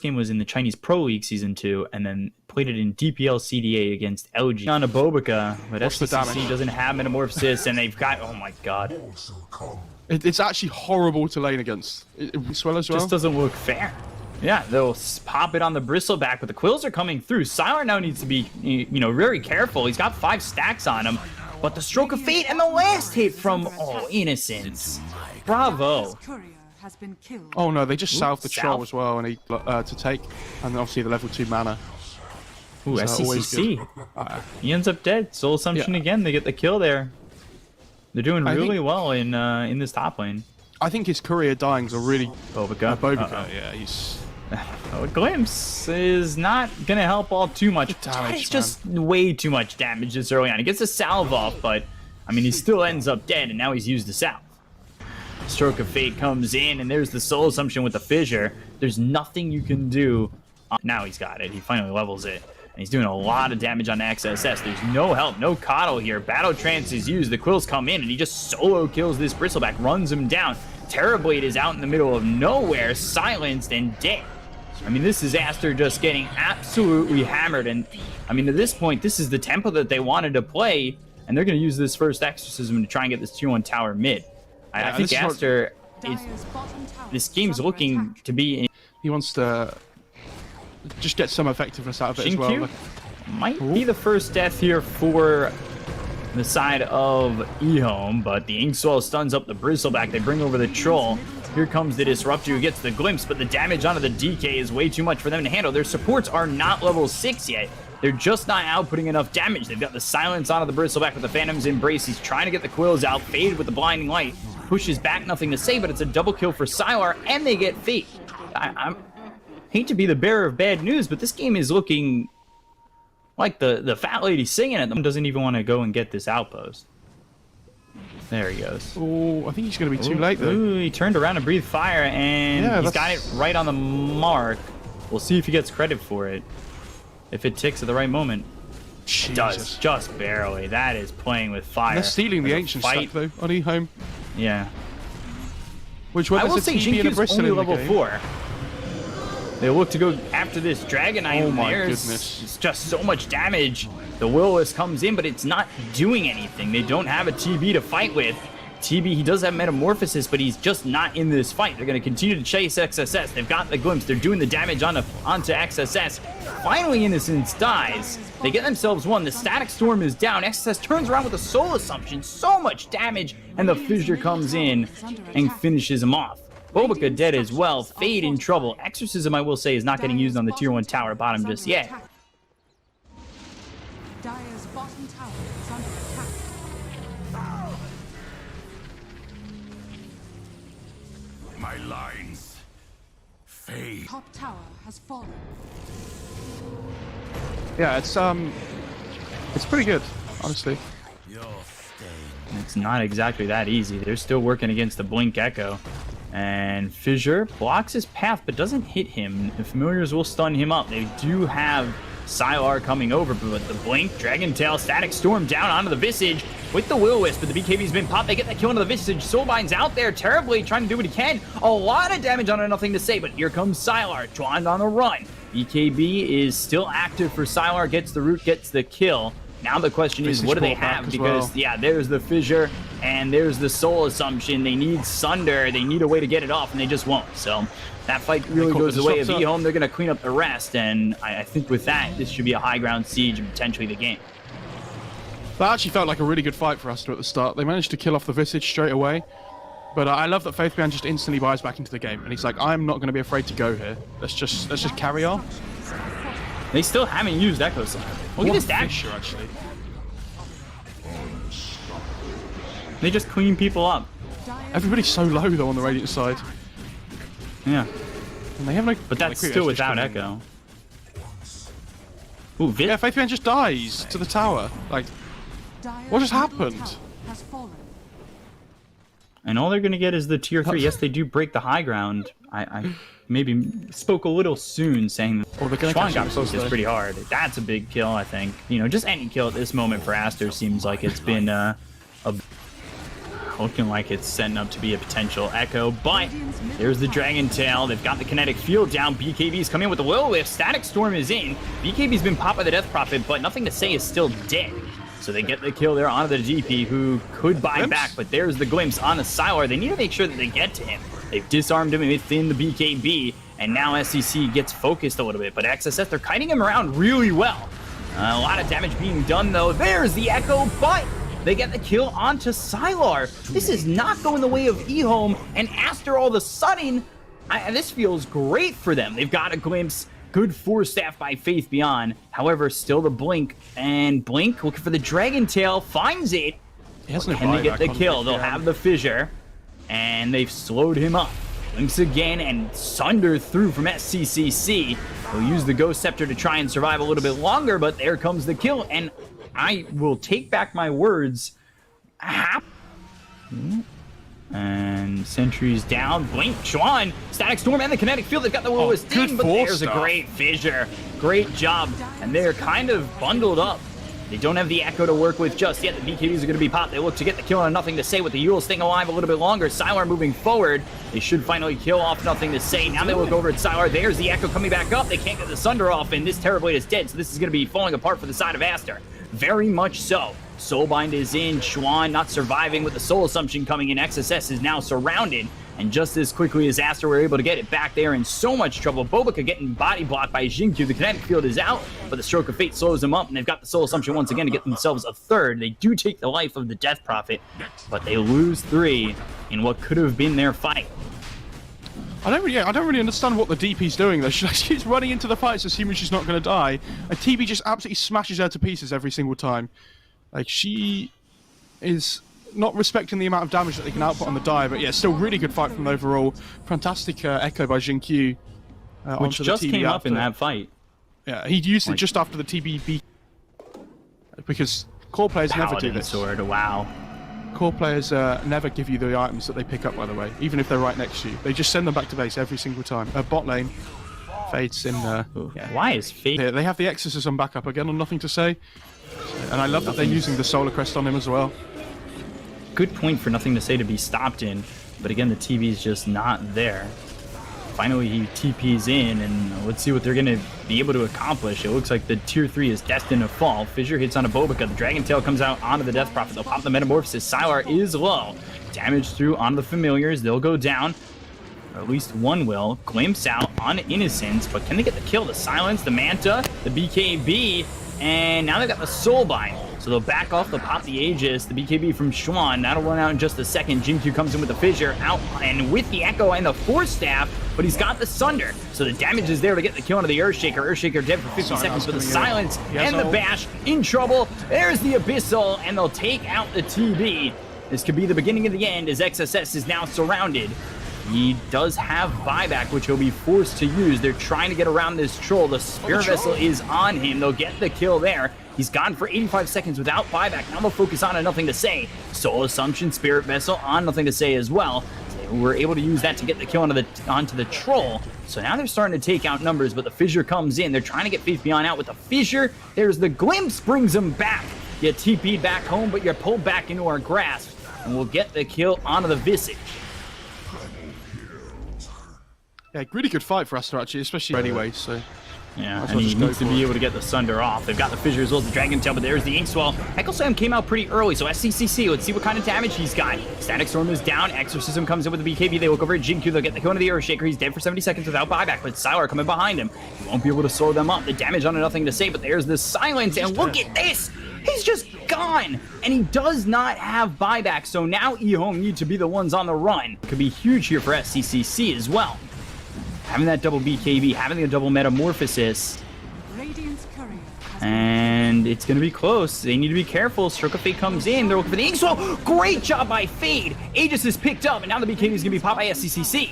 game was in the Chinese Pro League Season 2, and then played it in DPL CDA against LG. On a Bobica, but STCC doesn't have Metamorphosis, and they've got, oh my god. It's actually horrible to lane against. Swell as well. Just doesn't look fair. Yeah, they'll pop it on the Bristleback, but the Quills are coming through. Sylar now needs to be, you know, very careful. He's got 5 stacks on him, but the Stroke of Fate and the last hit from, oh, Innocence. Bravo. Oh no, they just salved the troll as well, and he to take, and then obviously the level 2 mana. Ooh, so SCCC. He ends up dead. Soul Assumption again. They get the kill there. They're doing really well in this top lane. I think his courier dying's a really Bobica. Yeah, he's. A glimpse is not gonna help all too much. It's just way too much damage this early on. He gets a salve off, but I mean he still ends up dead, and now he's used the salve. Stroke of Fate comes in, and there's the Soul Assumption with the Fissure. There's nothing you can do. Now he's got it. He finally levels it. And he's doing a lot of damage on XSS. There's no help, no coddle here. Battle Trance is used. The Quills come in, and he just solo kills this Bristleback, runs him down. Terrorblade is out in the middle of nowhere, silenced and dead. I mean, this is Aster just getting absolutely hammered. And, I mean, at this point, this is the tempo that they wanted to play. And they're going to use this first Exorcism to try and get this tier 1 tower mid. I think Aster is... This game's looking to be... He wants to just get some effectiveness out of it as well. Might be the first death here for the side of EHOME, but the Inkswell stuns up the Bristleback. They bring over the Troll. Here comes the Disruptor who gets the Glimpse, but the damage onto the DK is way too much for them to handle. Their supports are not level 6 yet. They're just not outputting enough damage. They've got the Silence onto the Bristleback with the Phantom's Embrace. He's trying to get the Quills out. Fade with the Blinding Light. Pushes back, nothing to say, but it's a double kill for Sylar, and they get Fate. I hate to be the bearer of bad news, but this game is looking like the fat lady singing at them. Doesn't even want to go and get this outpost. There he goes. Oh, I think he's going to be too late, though. Ooh, he turned around and breathed fire, and he's got it right on the mark. We'll see if he gets credit for it. If it ticks at the right moment. Jesus. It does, just barely. That is playing with fire. They're stealing the Ancient stack, though, on EHOME. Yeah. Which one? I will say Jinku's only level 4. They look to go after this Dragon Knight. Oh my goodness. It's just so much damage. The Will-O-Wisp comes in, but it's not doing anything. They don't have a TB to fight with. TB, he does have Metamorphosis, but he's just not in this fight. They're going to continue to chase XSS. They've got the Glimpse. They're doing the damage onto XSS. Finally, Innocence dies. They get themselves one. The Static Storm is down. XSS turns around with a Soul Assumption. So much damage, and the Fissure comes in and finishes him off. Bobica dead as well. Fade in trouble. Exorcism, I will say, is not getting used on the tier 1 tower bottom just yet. Dire's bottom tower is under attack. My lines fade. Top tower has fallen. Yeah, it's pretty good, honestly. It's not exactly that easy. They're still working against the Blink Echo. And Fissure blocks his path, but doesn't hit him. The Familiars will stun him up. They do have Sylar coming over, but the Blink, Dragon Tail, Static Storm down onto the Visage with the Will-O-Wisp, but the BKB's been popped. They get the kill into the Visage. Soulbind's out there, terribly trying to do what he can. A lot of damage on it, nothing to say, but here comes Sylar, drawn on the run. BKB is still active for Sylar, gets the root, gets the kill. Now the question is, what do they have? Because, yeah, there's the Fissure, and there's the Soul Assumption. They need Sunder. They need a way to get it off, and they just won't. So that fight really goes the way of EHOME. They're going to clean up the rest, and I think with that, this should be a high ground siege and potentially the game. That actually felt like a really good fight for Aster at the start. They managed to kill off the Visage straight away. But I love that Faithman just instantly buys back into the game, and he's like, I'm not going to be afraid to go here. Let's just carry on. They still haven't used Echo Slam. Look at this damage. Actually. They just clean people up. Everybody's so low though on the Radiant side. Yeah. And they have no. But that's still without Echo. Ooh, yeah, Faithman just dies to the tower. Like, what just happened? And all they're going to get is the tier 3. Yes, they do break the high ground. I maybe spoke a little soon saying that Schwan got focused pretty hard. That's a big kill, I think. You know, just any kill at this moment for Aster seems like it's been looking like it's setting up to be a potential echo, but there's the Dragon Tail. They've got the kinetic field down. BKB's coming in with the Will-O-Wisp. Static Storm is in. BKB's been popped by the Death Prophet, but Nothing to Say is still dead. So they get the kill there onto the DP, who could buy back, but there's the glimpse on the Sylar. They need to make sure that they get to him. They've disarmed him within the BKB, and now SCC gets focused a little bit, but XSS, they're kiting him around really well. A lot of damage being done, though. There's the Echo, but they get the kill onto Sylar. This is not going the way of EHOME, and ASTER all of a sudden, this feels great for them. They've got a glimpse. Good Force Staff by Faith Beyond. However, still the Blink, and Blink looking for the Dragon Tail, finds it. Can they get the kill? They'll have the Fissure, and they've slowed him up. Blinks again, and Sunder through from SCCC. They'll use the Ghost Scepter to try and survive a little bit longer, but there comes the kill, and I will take back my words. And Sentry's down. Blink, Schwan, Static Storm, and the Kinetic Field. They've got the Will-O-Wisp in, but there's a great Fissure. Great job. And they're kind of bundled up. They don't have the Echo to work with just yet. The BKBs are going to be popped. They look to get the kill on Nothing to Say with the Yule staying alive a little bit longer. Sylar moving forward. They should finally kill off Nothing to Say. Now they look over at Sylar. There's the Echo coming back up. They can't get the Sunder off, and this Terrorblade is dead, so this is going to be falling apart for the side of ASTER. Very much so. Soulbind is in. Schwan not surviving with the Soul Assumption coming in. XSS is now surrounded. And just as quickly as ASTER were able to get it back, they are in so much trouble. Bobica getting body blocked by Jinkyu. The Kinetic Field is out, but the Stroke of Fate slows them up, and they've got the Soul Assumption once again to get themselves a third. They do take the life of the Death Prophet, but they lose 3 in what could have been their fight. I don't really understand what the DP's doing though. She keeps running into the fights assuming she's not going to die. And TB just absolutely smashes her to pieces every single time. Like, she is not respecting the amount of damage that they can output on the die, but yeah, still really good fight from them overall. Fantastic Echo by Jinkyu. Which just came up in that fight. Yeah, he used it just after the TBB. Because core players never do this. Sword, wow. Core players never give you the items that they pick up, by the way, even if they're right next to you. They just send them back to base every single time. Bot lane, Fade's in there. Yeah. Why is Fade? They have the Exorcism back up again on Nothing to Say. And I love that they're using the Solar Crest on him as well. Good point for Nothing to Say to be stopped in, but again, the TB is just not there. Finally, he TP's in, and let's see what they're going to be able to accomplish. It looks like the tier 3 is destined to fall. Fissure hits on a Bobica. The Dragon Tail comes out onto the Death Prophet. They'll pop the Metamorphosis. Sylar is low. Damage through onto the Familiars. They'll go down. Or at least one will. Glimpse out on Innocence, but can they get the kill? The Silence, the Manta, the BKB, and now they've got the Soulbind. So they'll back off, they'll pop the Aegis, the BKB from Schwan. That'll run out in just a second. Jinkyu comes in with the Fissure out and with the Echo and the Force Staff, but he's got the Sunder. So the damage is there to get the kill onto the Earthshaker. Earthshaker dead for 50 seconds, but the Silence and the Bash in trouble. There's the Abyssal, and they'll take out the TB. This could be the beginning of the end as XSS is now surrounded. He does have buyback, which he'll be forced to use. They're trying to get around this troll. The Spirit Vessel is on him. They'll get the kill there. He's gone for 85 seconds without buyback. Now they'll focus on Nothing to Say. Soul Assumption, Spirit Vessel on Nothing to Say as well. So they were able to use that to get the kill onto the troll. So now they're starting to take out numbers, but the Fissure comes in. They're trying to get Faith Beyond out with the Fissure. There's the Glimpse, brings them back. You TP'd back home, but you're pulled back into our grasp. And we'll get the kill onto the Visage. Yeah, really good fight for ASTER actually, especially anyway, so... Yeah, and he needs to be able to get the Sunder off. They've got the Fissure as well as the Dragon Tail, but there's the Inkswell. Echo Slam came out pretty early, so SCCC, let's see what kind of damage he's got. Static Storm is down, Exorcism comes in with the BKB, they look over at Jinkyu, they'll get the kill into the Earthshaker, he's dead for 70 seconds without buyback, but Sylar coming behind him. He won't be able to slow them up, the damage on Nothing to Say, but there's the Silence, and look at this! He's just gone! And he does not have buyback, so now EHOME need to be the ones on the run. Could be huge here for SCCC as well. Having that double BKB, having the double Metamorphosis, and it's going to be close. They need to be careful. Stroke of Fate comes in. They're looking for the Inkswell. Great job by Fade. Aegis is picked up, and now the BKB is going to be popped by SCCC.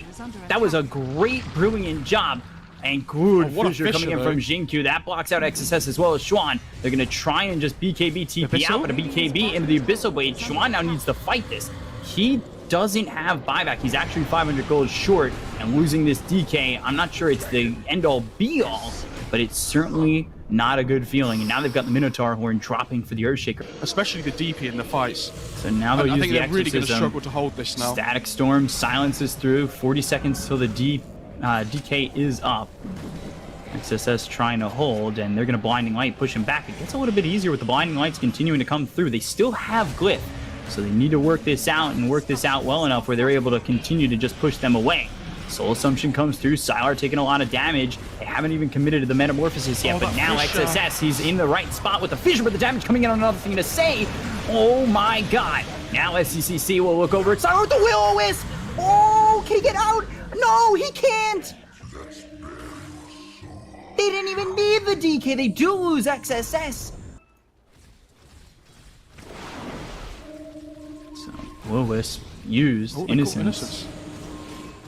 That was a great, brilliant job. And good Fissure coming in from Jinkyu. That blocks out XSS as well as Schwan. They're going to try and just BKB TP out, but a BKB into the Abyssal Blade. Schwan now needs to fight this. He doesn't have buyback. He's actually 500 gold short, and losing this DK, I'm not sure it's the end-all be-all, but it certainly not a good feeling. And now they've got the Minotaur Horn dropping for the Earthshaker. Especially the DP in the fights. So now they'll use think the they're really going to Exorcism. struggle to hold this now. Static Storm silences through. 40 seconds till the DK is up. XSS trying to hold, and they're going to Blinding Light push him back. It gets a little bit easier with the Blinding Lights continuing to come through. They still have Glyph, so they need to work this out and work this out well enough where they're able to continue to just push them away. Soul Assumption comes through. Sylar taking a lot of damage. They haven't even committed to the Metamorphosis yet, but now Fissure. XSS, he's in the right spot with the Fissure, but the damage coming in on another thing to say. Oh my god. Now SCCC will look over at Sylar with the Will-O-Wisp. Oh, can he get out? No, he can't. They didn't even need the DK. They do lose XSS. So, Will-O-Wisp used. Oh, they caught Innocence.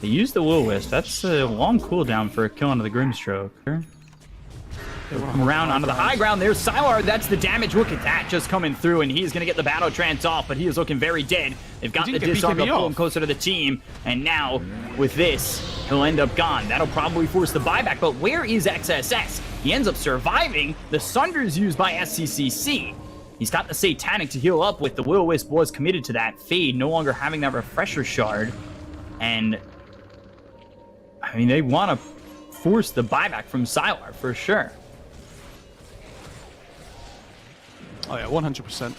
They used the Will-O-Wisp. That's a long cooldown for a kill onto the Grimstroke. Come around onto the high ground. There's Sylar. That's the damage. Look at that just coming through, and he's going to get the Battle Trance off, but he is looking very dead. They've got the disarm to pull him closer to the team, and now with this, he'll end up gone. That'll probably force the buyback, but where is XSS? He ends up surviving. The Sunder's used by SCCC. He's got the Satanic to heal up with. The Will-O-Wisp was committed to that. Fade no longer having that Refresher Shard, and I mean, they want to force the buyback from Sylar for sure. Oh yeah, 100%.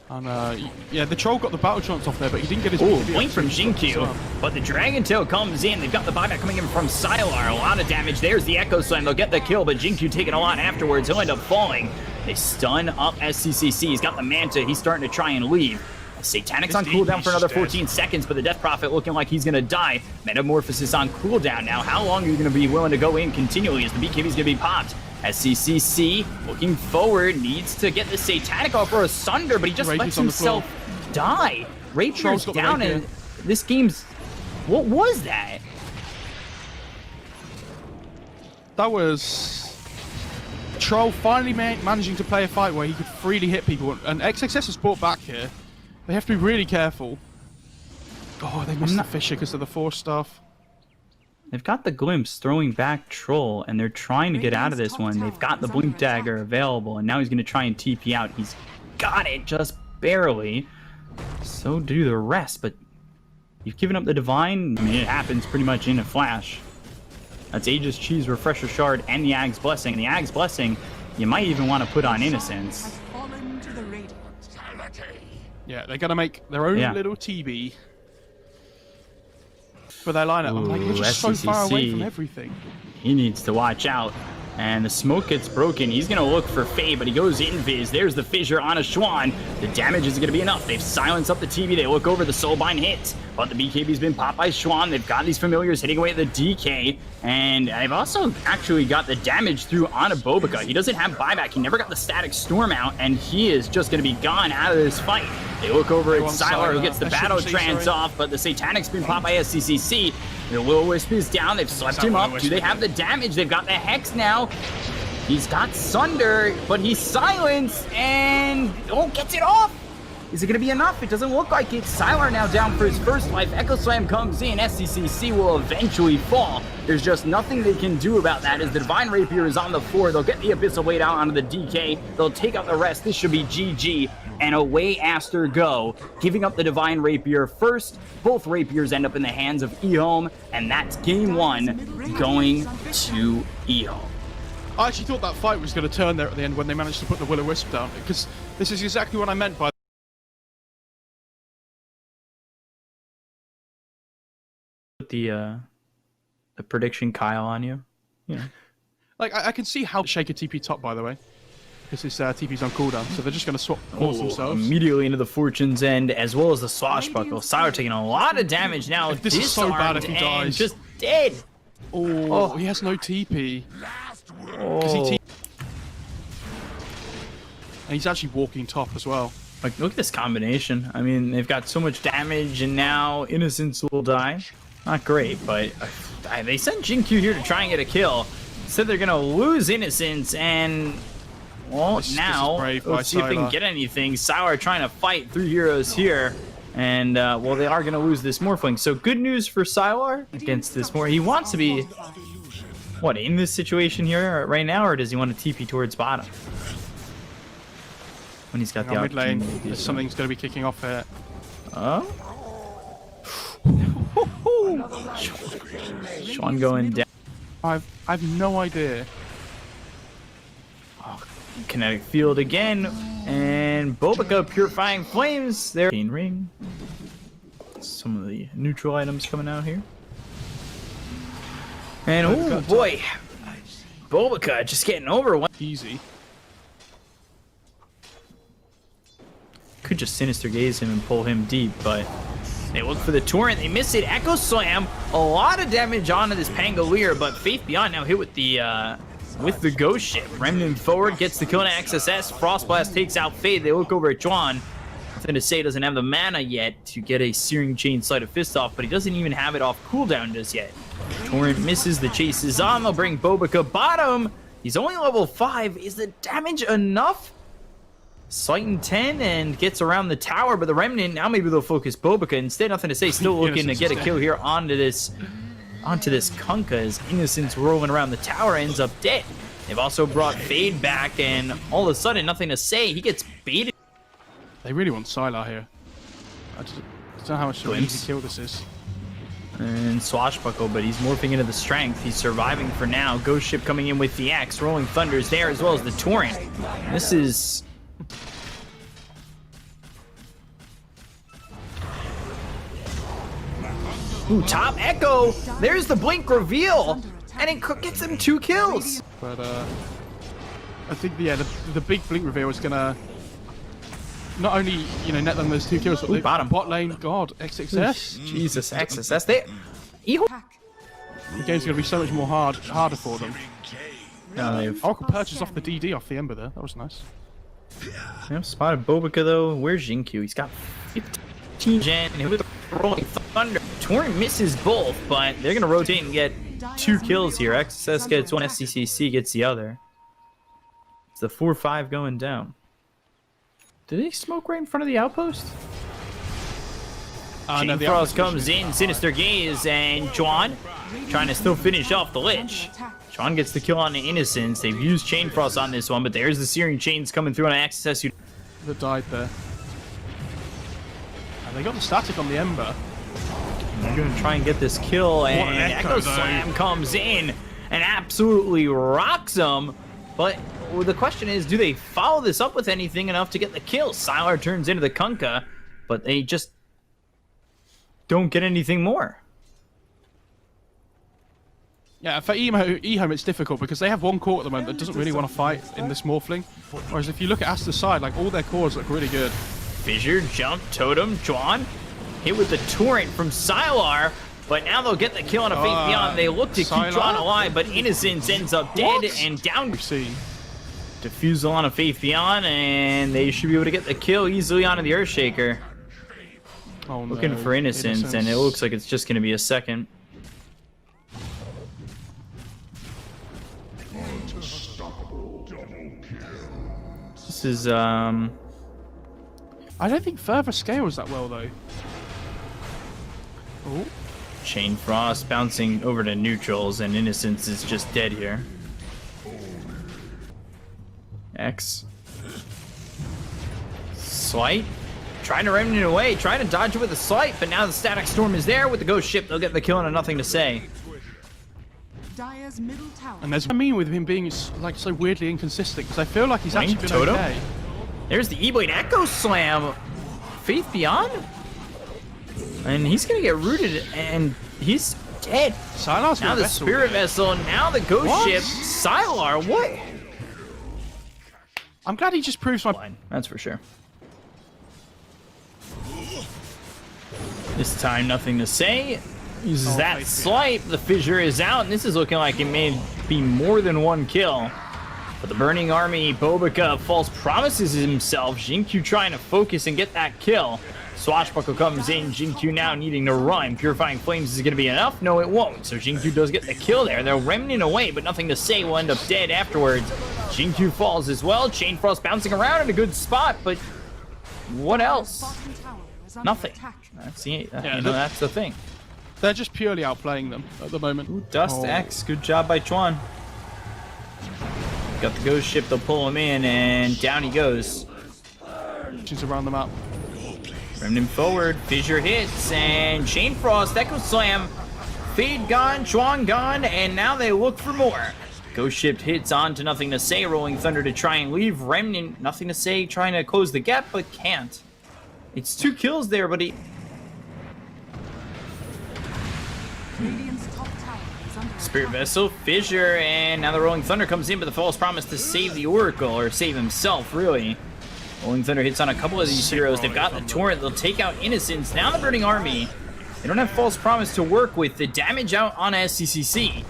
And yeah, the Troll got the Battle Trance off there, but he didn't get his... Oh, blink from Jinkyu, but the Dragon Tail comes in. They've got the buyback coming in from Sylar. A lot of damage. There's the Echo Slam. They'll get the kill, but Jinkyu taking a lot afterwards. He'll end up falling. They stun up SCCC. He's got the Manta. He's starting to try and leave. Satanic's on cooldown for another 14 seconds, but the Death Prophet looking like he's going to die. Metamorphosis on cooldown now. How long are you going to be willing to go in continually as the BKB's going to be popped? SCCC looking forward, needs to get the Satanic off for a Sunder, but he just lets himself die. Rapier's down, and this game's... What was that? That was... Troll finally managing to play a fight where he could freely hit people, and XXS is brought back here. They have to be really careful. Oh, they missed the Fissure because of the Force stuff. They've got the Glimpse throwing back Troll, and they're trying to get out of this one. They've got the Blink Dagger available, and now he's going to try and TP out. He's got it, just barely. So do the rest, but you've given up the Divine. I mean, it happens pretty much in a flash. That's Aegis Cheese, Refresher Shard, and the Ag's Blessing. And the Ag's Blessing, you might even want to put on Innocence. Yeah, they're going to make their own little TB for their lineup. I'm like, we're just so far away from everything. He needs to watch out. And the smoke gets broken. He's going to look for Fade, but he goes Invis. There's the Fissure on a Schwann. The damage isn't going to be enough. They've silenced up the TB. They look over. The Soulbind hits, but the BKB's been popped by Schwann. They've got these Familiars hitting away at the DK, and they've also actually got the damage through on a Bobica. He doesn't have buyback. He never got the Static Storm out, and he is just going to be gone out of this fight. They look over at Sylar, who gets the Battle Trance off, but the Satanic's been popped by SCCC. The Will-O-Wisp is down. They've swept him up. Do they have the damage? They've got the Hex now. He's got Sunder, but he's silenced, and gets it off. Is it going to be enough? It doesn't look like it. Sylar now down for his first life. Echo Slam comes in. SCCC will eventually fall. There's just nothing they can do about that as the Divine Rapier is on the floor. They'll get the Abyssal Blade out onto the DK. They'll take out the rest. This should be GG. And away ASTER go, giving up the Divine Rapier first. Both Rapiers end up in the hands of EHOME, and that's game one going to EHOME. I actually thought that fight was going to turn there at the end when they managed to put the Will-O-Wisp down, because this is exactly what I meant by the prediction Kyle on you. Yeah. Like, I can see how Shaker TP top, by the way. Because his TP's on cooldown, so they're just going to swap course themselves. Immediately into the Fortune's End, as well as the Swashbuckle. Sylar taking a lot of damage now. This is so bad if he dies. Just dead. Oh, he has no TP. And he's actually walking top as well. Like, look at this combination. I mean, they've got so much damage, and now Innocence will die. Not great, but they sent Jinkyu here to try and get a kill. Said they're going to lose Innocence, and... Well, now, let's see if they can get anything. Sylar trying to fight 3 heroes here. And, well, they are going to lose this Morphling. So good news for Sylar against this He wants to be What, in this situation here right now, or does he want to TP towards bottom? When he's got the Mid lane, opportunity to do so. something's going to be kicking off here. Oh? Sean going down. I've no idea. Kinetic field again, and Bobica purifying flames. There. Chain ring. Some of the neutral items coming out here. And oh boy, Bobica just getting over one. Easy. Could just Sinister Gaze him and pull him deep, but they look for the torrent. They miss it. Echo Slam. A lot of damage onto this Pangolier, but Faith Beyond now hit with the Ghost Ship. Remnant forward gets the kill on XSS. Frostblast takes out Fade. They look over at Juan. Nothing to say, doesn't have the mana yet to get a Searing Chain Sleight of Fist off, but he doesn't even have it off cooldown just yet. Torrent misses. The chase is on. They'll bring Bobica bottom. He's only level 5. Is the damage enough? Sighting 10 and gets around the tower, but the Remnant, now maybe they'll focus Bobica. Instead, nothing to say. Still looking to get a kill here onto this Kunkka as Innocence rolling around the tower ends up dead. They've also brought Fade back, and all of a sudden, nothing to say. He gets baited. They really want Sylar here. I don't know how much of an easy kill this is. And Swashbuckle, but he's morphing into the strength. He's surviving for now. Ghost Ship coming in with the X. Rolling Thunder's there, as well as the Torrent. This is... Ooh, top Echo. There's the Blink reveal, and it gets him 2 kills. But I think the big Blink reveal is gonna not only net them those 2 kills, but bottom bot lane. God, XXS. Jesus, XSS. The game's gonna be so much more harder for them. Oracle purchased off the DD off the Ember there. That was nice. Yep, spotted Bobica though. Where's Jinkyu? He's got 15 gen and with the Rolling Thunder. Torrent misses both, but they're gonna rotate and get 2 kills here. XSS gets one, SCCC gets the other. It's the 4-5 going down. Did they smoke right in front of the outpost? No, the Frost comes in, Sinister Gaze, and Juan trying to still finish off the Lich. Juan gets the kill on the Innocence. They've used Chain Frost on this one, but there's the Searing Chains coming through on XSS. That died there. And they got the static on the Ember. They're going to try and get this kill, and Echo Slam comes in and absolutely rocks them. But the question is, do they follow this up with anything enough to get the kill? Sylar turns into the Kunkka, but they just don't get anything more. Yeah, for EHOME it's difficult because they have one core at the moment that doesn't really want to fight in this morphling. Whereas if you look at ASTER's side, like all their cores look really good. Fissure, jump, totem, Juan. Hit with the Torrent from Sylar, but now they'll get the kill on a Faith Beyond. They look to keep Juan alive, but Innocence ends up dead and down. We've seen Defusal on a Faith Beyond, and they should be able to get the kill easily onto the Earthshaker. Oh, no. Looking for Innocence, and it looks like it's just going to be a second. This is, I don't think Further scales that well, though. Oh. Chain Frost bouncing over to neutrals, and Innocence is just dead here. X. Slight. Trying to remnant away, trying to dodge it with a Slight, but now the Static Storm is there with the Ghost Ship. They'll get the kill and nothing to say. Dire's middle tower. And there's what I mean with him being like so weirdly inconsistent, because I feel like he's actually been Totem? okay. There's the E-Blade Echo Slam. Faith Beyond? And he's gonna get rooted, and he's dead. Sylar's Now the Spirit Vessel, now the Ghost Ship. Sylar, what? I'm glad he just proves my... That's for sure. This time, nothing to say. Uses that Slight. The Fissure is out, and this is looking like it may be more than one kill. But the Burning Army, Bobica, false promises himself. Jinkyu trying to focus and get that kill. Swashbuckle comes in. Jinkyu now needing to run. Purifying Flames is going to be enough? No, it won't. So Jinkyu does get the kill there. They're remnant away, but nothing to say. Will end up dead afterwards. Jinkyu falls as well. Chain Frost bouncing around in a good spot, but what else? Nothing. That's the, that's the thing. They're just purely outplaying them at the moment. Ooh, Dust X, good job by Chuan. Got the ghost ship, they'll pull him in, and down he goes. She's around them out. Remnant forward, Fissure hits, and Chain Frost, Echo Slam. Fade gone, Chuan gone, and now they look for more. Ghost ship hits on to Nothing to Say, Rolling Thunder to try and leave. Remnant, Nothing to Say, trying to close the gap, but can't. It's 2 kills there, but he... Radiant's top tower is under Spirit attack. Vessel, Fissure, and now the Rolling Thunder comes in, but the False Promise to save the Oracle, or save himself, really. Rolling Thunder hits on a couple of these heroes. They've got the Torrent, they'll take out Innocence. Now the Burning Army. They don't have False Promise to work with. The damage out on SCCC.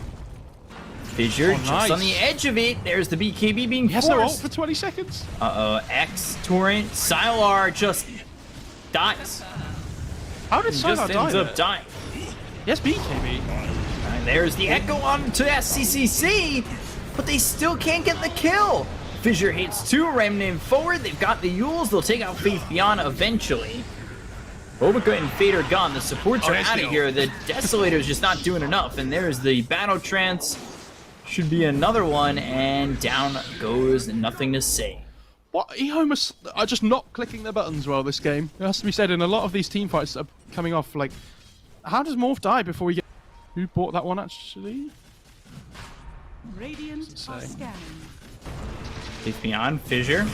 Fissure just on the edge of it. There's the BKB being He has no ult forced. for 20 seconds. Uh-oh, X, Torrent, Sylar just dies. How did He Sylar just die ends there? up dying. Yes, BKB. And there's the Echo on to SCCC, but they still can't get the kill. Fissure hits 2, Remnant forward. They've got the Yules. They'll take out Faith Beyond eventually. Bobica and Fade are gone. The supports are out of here. The Desolator's just not doing enough. And there's the Battle Trance. Should be another one. And down goes Nothing to Say. What? EHOME are just not clicking their buttons well this game. It has to be said, in a lot of these team fights that are coming off, like, how does Morph die before we get... Who bought that one, actually? Radiant are say. scanning. Faith Beyond, Fissure.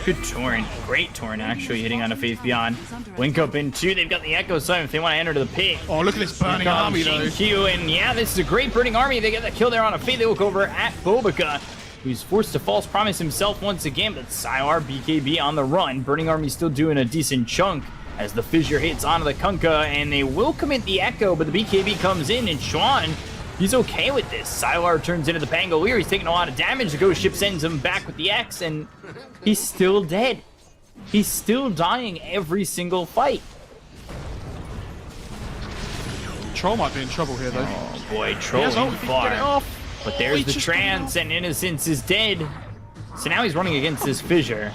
Good Torrent. Great Torrent, actually, hitting on a Faith Beyond. Link up in 2. They've got the Echo Slam if they want to enter the pit. Oh, look at this burning army, though. Q, and yeah, this is a great Burning Army. They get the kill there on a Faith. They look over at Bobica, who's forced to False Promise himself once again, but Sylar, BKB on the run. Burning Army still doing a decent chunk as the Fissure hits onto the Kunkka, and they will commit the Echo, but the BKB comes in, and Chuan, he's okay with this. Sylar turns into the Pangolier. He's taking a lot of damage. The Ghost Ship sends him back with the X, and he's still dead. He's still dying every single fight. Troll might be in trouble here, though. Oh boy, He Troll has ult ain't if he can get it far. off. But there's he the just got it Trance, off. and Innocence is dead. So now he's running against this Fissure.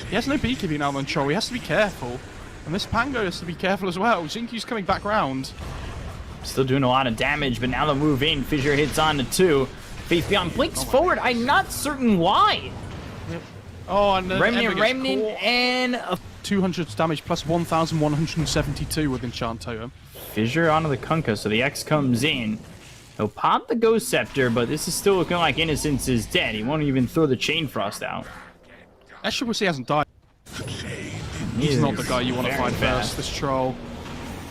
He has no BKB now on Troll. He has to be careful. And this Pango has to be careful as well. Xinkyu's coming back round. Still doing a lot of damage, but now they'll move in. Fissure hits on to 2. Faith Beyond blinks forward. I'm not certain why. Oh, and then Ember gets Remnant, caught. and a 200 damage plus 1,172 with Enchant Totem. Fissure onto the Kunkka, so the X comes in. He'll pop the Ghost Scepter, but this is still looking like Innocence is dead. He won't even throw the Chain Frost out. SWC hasn't died. He's not the guy you want to Very fight fast. first, this Troll.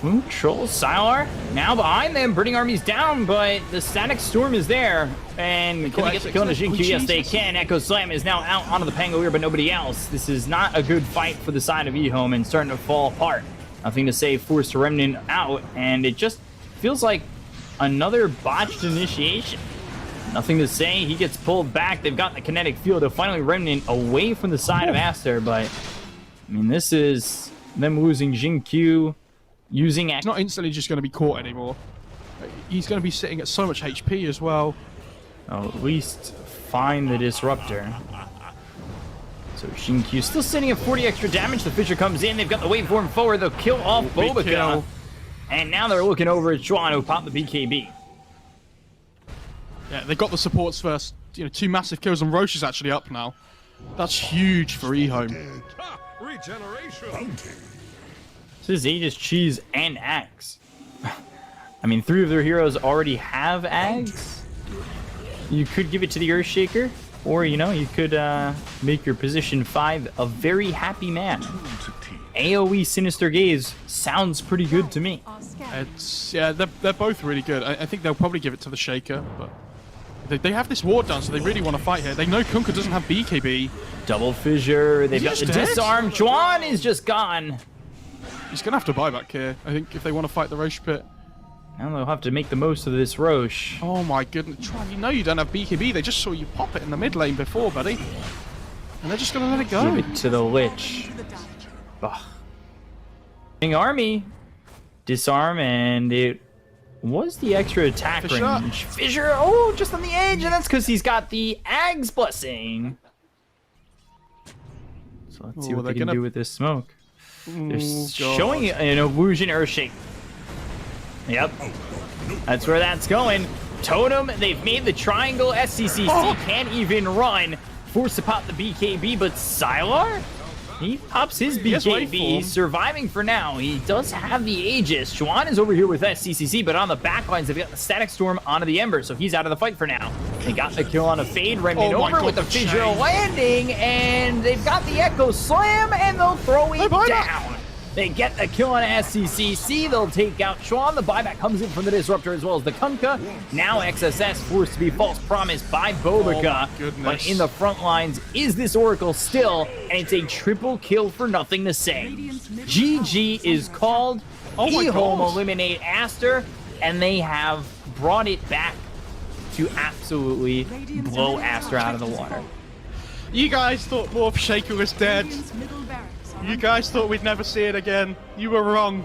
Ooh, Troll, Sylar, now behind them. Burning Army's down, but the Static Storm is there. And can they get the kill on the Oh, Xingqiu? Yes, they Jesus. can. Echo Slam is now out onto the Pangolier, but nobody else. This is not a good fight for the side of EHOME and starting to fall apart. Nothing to Say, forced to Remnant out, and it just feels like another botched initiation. Nothing to Say, he gets pulled back. They've got the kinetic field to finally Remnant away from the side of ASTER, but I mean, this is them losing Xingqiu, using He's not instantly just going to be caught anymore. He's going to be sitting at so much HP as well. Oh, at least find the Disruptor. So Xingqiu still sitting at 40 extra damage. The Fissure comes in. They've got the waveform forward. They'll kill off Big Bobica. kill. And now they're looking over at Chuan, who popped the BKB. Yeah, they got the supports first. You know, 2 massive kills, and Roche is actually up now. That's huge for EHOME. Regeneration. This is Aegis, Cheese, and Axe. I mean, 3 of their heroes already have Ags. You could give it to the Earthshaker, or, you know, you could make your position 5 a very happy man. AoE Sinister Gaze sounds pretty good to me. Are scanning. It's yeah, they're both really good. I think they'll probably give it to the Shaker, but they have this ward down, so they really want to fight here. They know Kunkka doesn't have BKB. Double Fissure, they've got He's the dead? Disarm. Chuan is just gone. He's gonna have to buy back here, I think, if they want to fight the Roche pit. Now they'll have to make the most of this Roche. Oh my goodness, Tron, you know you don't have BKB. They just saw you pop it in the mid lane before, buddy. And they're just gonna let it go. Give it to the Lich. Ugh. King Army. Disarm, and it was the extra attack Fissure. range. Fissure, oh, just on the edge, and that's because he's got the Ag's Blessing. So let's see Oh, what they they're can gonna- do with this smoke. They're God. showing an illusion Earthshake. Yep. That's where that's going. Totem, they've made the triangle. SCCC can't even run. Forced to pop the BKB, but Sylar? He pops his BKB. He's surviving for now. He does have the Aegis. Chuan is over here with SCCC, but on the backlines, they've got the Static Storm onto the Ember, so he's out of the fight for now. They got the kill on a Fade. Remnant over with the Fissure landing, and they've got the Echo Slam, and they'll throw it down. They get the kill on SCCC. They'll take out Chuan. The buyback comes in from the Disruptor as well as the Kunkka. Now XSS forced to be false promised by Bobica. But in the front lines is this Oracle still, and it's a triple kill for nothing to say. GG is called. EHOME eliminate ASTER, and they have brought it back to absolutely blow ASTER out of the water. You guys thought Morph Shaker was dead. You guys thought we'd never see it again. You were wrong.